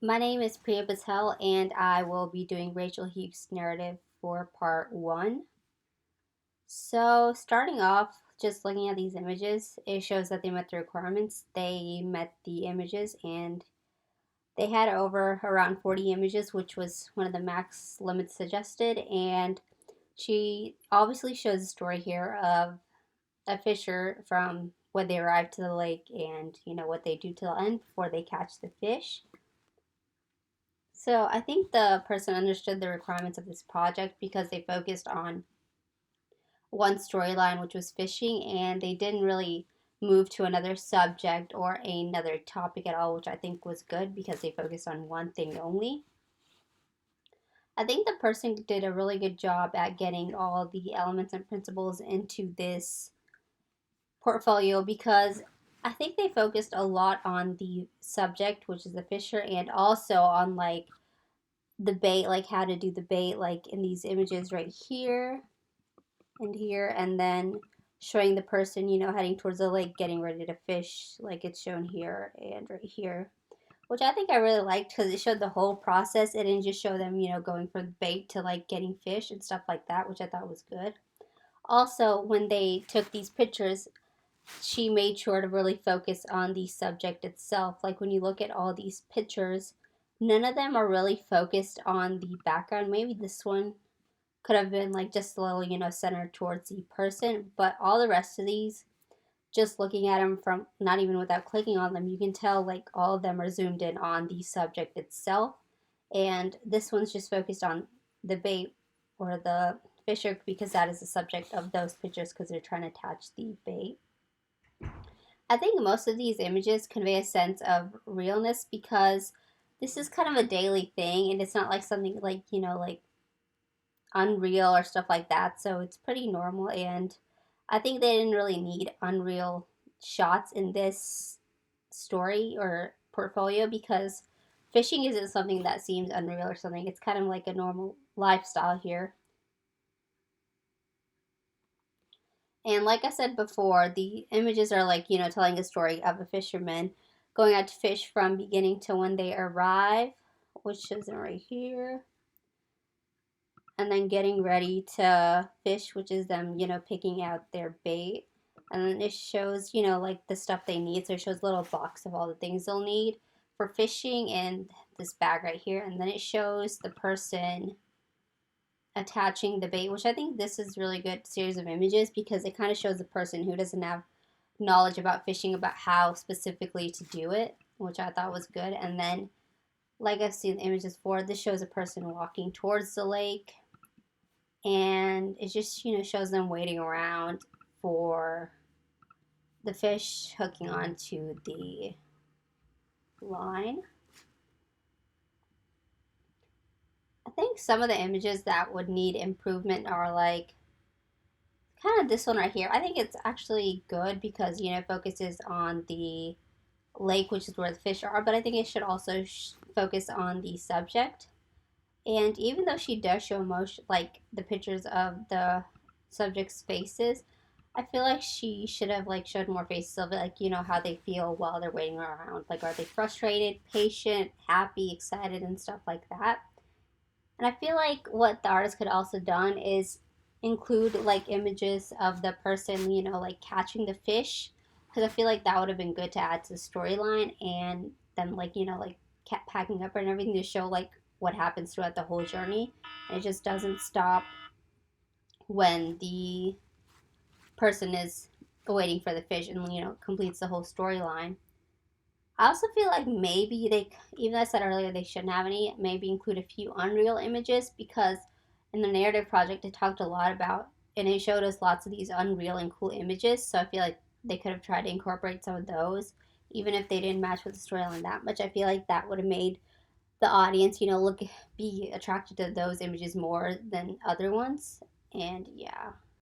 My name is Priya Patel, and I will be doing Rachel Heap's narrative for part one. So, starting off, just looking at these images, it shows that they met the requirements. They met the images, and they had over around 40 images, which was one of the max limits suggested. And she obviously shows a story here of a fisher from when they arrive to the lake and what they do to the end before they catch the fish. So I think the person understood the requirements of this project because they focused on one storyline, which was fishing, and they didn't really move to another subject or another topic at all, which I think was good because they focused on one thing only. I think the person did a really good job at getting all the elements and principles into this portfolio because I think they focused a lot on the subject, which is the fisher, and also on the bait, like how to do the bait, like in these images right here and here, and then showing the person, heading towards the lake, getting ready to fish, like it's shown here and right here, which I think I really liked because it showed the whole process. It didn't just show them, going for the bait to like getting fish and stuff like that, which I thought was good. Also, when they took these pictures, she made sure to really focus on the subject itself. Like when you look at all these pictures, none of them are really focused on the background. Maybe this one could have been like just a little, centered towards the person, but all the rest of these, just looking at them from not even without clicking on them, you can tell like all of them are zoomed in on the subject itself. And this one's just focused on the bait or the fisher because that is the subject of those pictures because they're trying to attach the bait. I think most of these images convey a sense of realness because this is kind of a daily thing and it's not like something like, like unreal or stuff like that. So it's pretty normal. And I think they didn't really need unreal shots in this story or portfolio because fishing isn't something that seems unreal or something. It's kind of like a normal lifestyle here. And like I said before, the images are like, telling a story of a fisherman going out to fish from beginning to when they arrive, which is right here, and then getting ready to fish, which is them, picking out their bait. And then it shows, like the stuff they need. So it shows a little box of all the things they'll need for fishing and this bag right here. And then it shows the person attaching the bait, which I think this is really good series of images because it kind of shows the person who doesn't have knowledge about fishing about how specifically to do it, which I thought was good. And then, like I've seen the images before, this shows a person walking towards the lake, and it just shows them waiting around for the fish hooking onto the line. I think some of the images that would need improvement are like kind of this one right here. I think it's actually good because it focuses on the lake, which is where the fish are, but I think it should also focus on the subject. And even though she does show emotion, like the pictures of the subject's faces, I feel like she should have like showed more faces of it, like how they feel while they're waiting around. Like, are they frustrated, patient, happy, excited, and stuff like that. And I feel like what the artist could also done is include like images of the person, like catching the fish, because I feel like that would have been good to add to the storyline, and then like like packing up and everything to show like what happens throughout the whole journey. And it just doesn't stop when the person is waiting for the fish and completes the whole storyline. I also feel like maybe they, even though I said earlier they shouldn't have any, maybe include a few Unreal images because in the narrative project it talked a lot about, and it showed us lots of these Unreal and cool images. So I feel like they could have tried to incorporate some of those, even if they didn't match with the storyline that much. I feel like that would have made the audience, look, be attracted to those images more than other ones. And yeah.